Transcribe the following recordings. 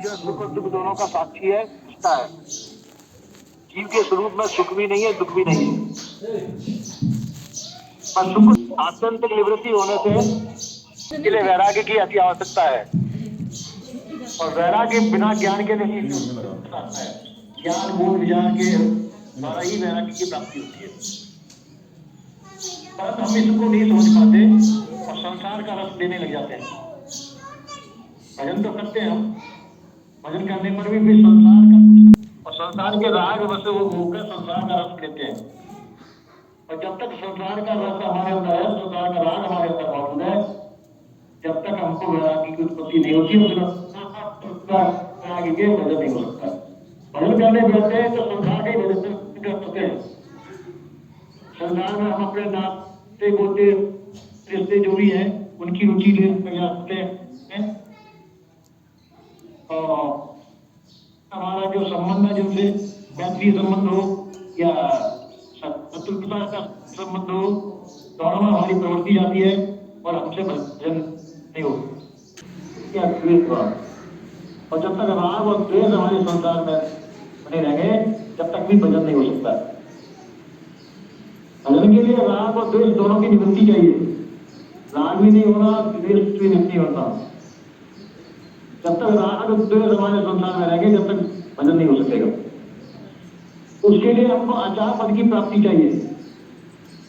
जो है सुख और दुख दोनों का साक्षी है, सत्ता है। जीव के स्वरूप में सुख भी नहीं है, दुख भी नहीं है। पर सुख आत्यंतिक निवृत्ति होने से के लिए वैराग्य की अति आवश्यकता है, और वैराग्य बिना ज्ञान के नहीं आता है। ज्ञान बोध विचार के द्वारा ही वैराग्य की प्राप्ति होती है। परंतु हम इसको नहीं समझ पाते और संसार का रस लेने लग जाते हैं। भजन तो करते हैं हम, भजन करने पर भी संसार का कुछ और संसार के राग वश वो होकर संसार का रस लेते हैं। और जब तक संसार का रस हमारे अंदर है, संसार का राग हमारे अंदर मौजूद है, जब तक हमको वैराग्य की उत्पत्ति नहीं होती, वैराग्य के भजन नहीं हो सकता। भजन करने बैठते हैं तो संसार के भजन करते हैं। संसार में हम अपने नाते गोते रिश्ते जो भी हैं उनकी रुचि ले जाते हैं, और हमारा जो संबंध है, जिनसे मैत्री संबंध हो या शत्रुता का संबंध हो, दोनों में हमारी प्रवृत्ति जाती है और हमसे भजन नहीं हो। क्या द्वेष भाव, और जब तक राग और द्वेष हमारे संसार में बने रहेंगे, जब तक भी भजन नहीं हो सकता। भजन के लिए राग और द्वेष दोनों की निवृत्ति चाहिए। राग भी नहीं होना, द्वेष भी नहीं होना। जब तक राग और द्वेष हमारे संसार में रहेंगे, जब तक भजन नहीं हो सकेगा। उसके लिए हमको अचार पद की प्राप्ति चाहिए।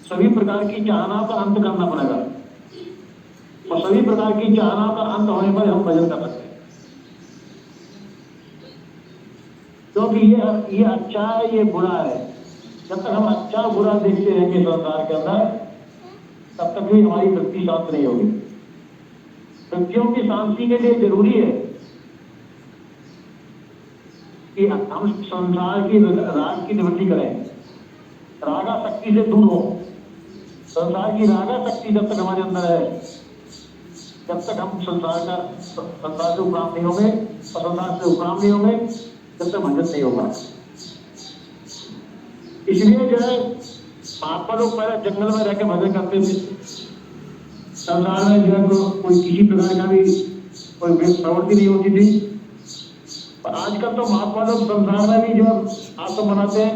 सभी प्रकार की चाहना का अंत करना पड़ेगा, और सभी प्रकार की चाहना का अंत होने पर हम भजन कर सकते हैं। क्योंकि ये अच्छा है, ये बुरा है। जब तक हम अच्छा बुरा देखते रहेंगे संसार के अंदर, तब तक भी हमारी वृत्ति शांत नहीं होगी। वृत्तियों की शांति के लिए जरूरी है कि हम संसार की राग की निवृत्ति करें, रागा शक्ति से दूर हो। संसार की रागा शक्ति जब तक हमारे अंदर है, जब तक हम संसार से उपराम नहीं होंगे, और संसार से उपराम नहीं होंगे, जब तक भजन नहीं होगा। इसलिए जो है महात्मा लोग पहले जंगल में रहकर भजन करते थे। संसार में जो है कोई किसी प्रकार का भी कोई प्रवृत्ति नहीं होती थी। पर आजकल तो महात्मा लोग संसार में भी जो आश्रम बनाते हैं,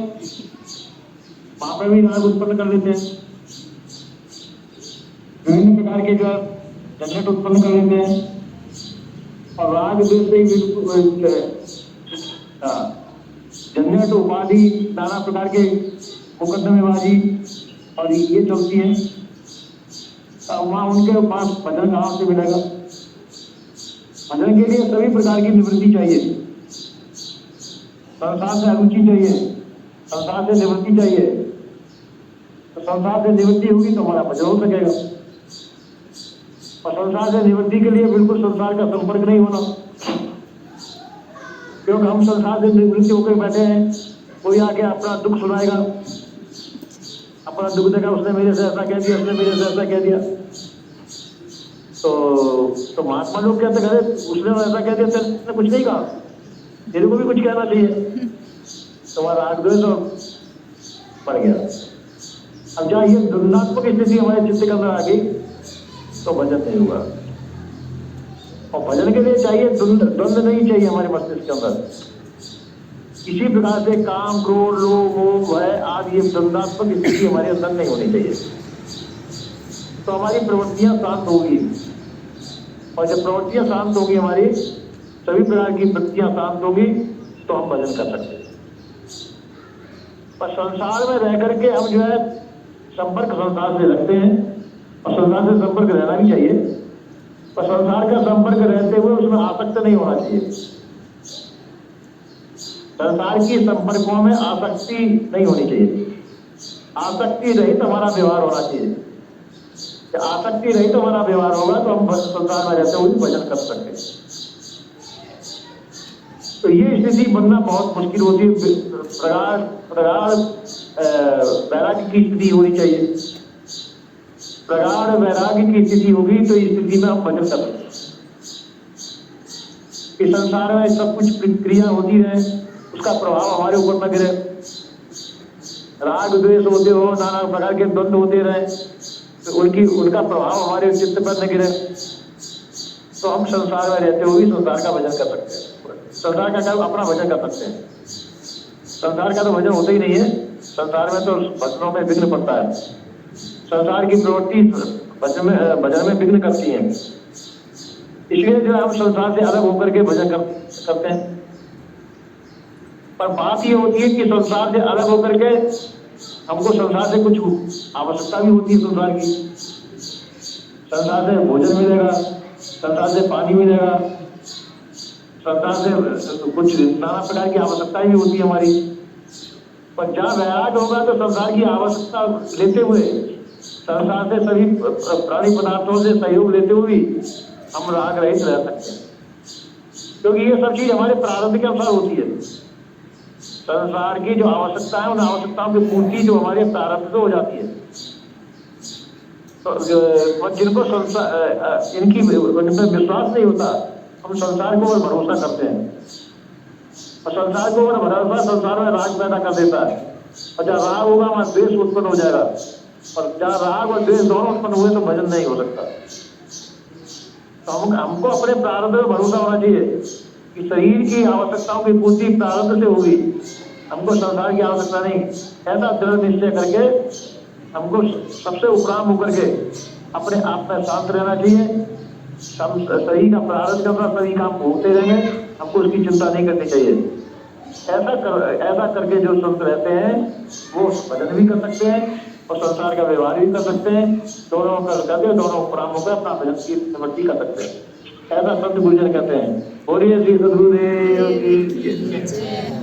वहां पर भी राग उत्पन्न कर लेते हैं, विभिन्न प्रकार के जो झंझट उत्पन्न कर लेते हैं, और राग द्वेष से ही झंझट उपाधि नाना प्रकार के मुकदमेबाजी और ये चलती है। वहां उनके पास भजन कहाँ से मिलेगा? भजन के लिए सभी प्रकार की निवृत्ति चाहिए। संसार से अरुचि चाहिए, संसार से निवृत्ति चाहिए। तो संसार से निवृत्ति होगी तो हमारा भजन हो सकेगा। और संसार से निवृत्ति के लिए बिल्कुल संसार का संपर्क नहीं होना, क्योंकि हम संसार से निवृत्ति होकर बैठे हैं। कोई आके अपना दुख सुनाएगा, अपना दुख देगा, उसने मेरे से ऐसा कह दिया, उसने मेरे से ऐसा कह दिया। तो महात्मा लोग कहते हैं, उसने ऐसा कह दिया, तेरे कुछ नहीं कहा, तेरे को भी कुछ कहना चाहिए। तुम्हारा राग द्वेष बढ़ गया। अब जहाँ ये द्वंद्वात्मक स्थिति हमारे चित्त के अंदर आ गई तो भजन नहीं होगा। और भजन के लिए चाहिए द्वंद्व नहीं चाहिए हमारे मस्तिष्क के अंदर। किसी प्रकार से काम, क्रोध, लोभ, मोह, भय आदि ये द्वंद्वात्मक स्थिति हमारे अंदर नहीं होनी चाहिए। तो हमारी प्रवृत्तियां शांत होगी, और जब प्रवृत्तियां शांत होगी, हमारी सभी प्रकार की वृत्तियां शांत होगी, तो हम भजन कर सकते हैं। पर संसार में रह करके हम जो है संपर्क संसार से रखते हैं, और संसार से संपर्क रहना भी चाहिए। पर संसार का संपर्क रहते हुए उसमें आसक्त नहीं होना चाहिए। संसार की संपर्कों में आसक्ति नहीं होनी चाहिए। आसक्ति रहित हमारा व्यवहार होना चाहिए। आसक्ति रहित हमारा व्यवहार होगा तो हम संसार में रहते हुए भजन कर सकते हैं। तो ये स्थिति बनना बहुत मुश्किल होती है। प्रगाढ़ वैराग्य की स्थिति होनी चाहिए। प्रगाढ़ वैराग्य की स्थिति होगी तो इस स्थिति में हम भजन कर सकते हैं। इस संसार में सब कुछ क्रिया होती है, उसका प्रभाव हमारे ऊपर न गिरे। राग द्वेष होते हो, नाना प्रकार के द्वंद्व होते रहे, तो उनका प्रभाव हमारे चित्त पर न गिरे, तो हम संसार में रहते हुए संसार का भजन कर सकते हैं। संसार का कर्म अपना भजन कर सकते हैं। संसार का तो भजन होता ही नहीं है। संसार में तो भजनों में विघ्न पड़ता है। संसार की प्रवृत्ति भजन में विघ्न करती है। इसलिए जो हम संसार से अलग होकर के भजन करते हैं। पर बात ये होती है कि संसार से अलग होकर के हमको संसार से कुछ आवश्यकता भी होती है। संसार की, संसार से भोजन मिलेगा, संसार से पानी मिलेगा, संसार से कुछ नाना प्रकार की आवश्यकताएं भी होती है हमारी। पर जहाँ वैराग होगा तो संसार की आवश्यकता लेते हुए, संसार से सभी प्राणी पदार्थों से सहयोग लेते हुए हम राग रहित रह सकते हैं, क्योंकि ये सब चीज हमारे प्रारब्ध के अनुसार होती है। संसार की जो आवश्यकता है, उन आवश्यकताओं की पूर्ति जो हमारे प्रारब्ध से हो जाती है। तो जिनको इनकी इनमें विश्वास नहीं होता, हम संसार को और भरोसा करते हैं, और संसार को और भरोसा संसार में राग पैदा कर देता है। और जहाँ राग होगा वहाँ द्वेष उत्पन्न हो जाएगा, और जहाँ राग और द्वेष दोनों उत्पन्न हुए तो भजन नहीं हो सकता। तो हमको अपने प्रारब्ध में भरोसा होना चाहिए कि शरीर की आवश्यकताओं की पूर्ति प्रारब्ध से होगी, हमको संसार की आवश्यकता नहीं। ऐसा दृढ़ निश्चय करके हमको सबसे उपराम होकर के अपने आप में शांत रहना चाहिए। शरीर का प्रारब्ध करना, सभी काम होते रहेंगे, हमको उसकी चिंता नहीं करनी चाहिए। ऐसा करके जो संत रहते हैं वो भजन भी कर सकते हैं और संसार का व्यवहार भी कर सकते हैं। दोनों करके दोनों उपराम होकर अपना भजन की निवृत्ति कर सकते हैं। ऐसा संत गुरुजन कहते हैं। बोलिए श्री सद्गुरुदेव की जय।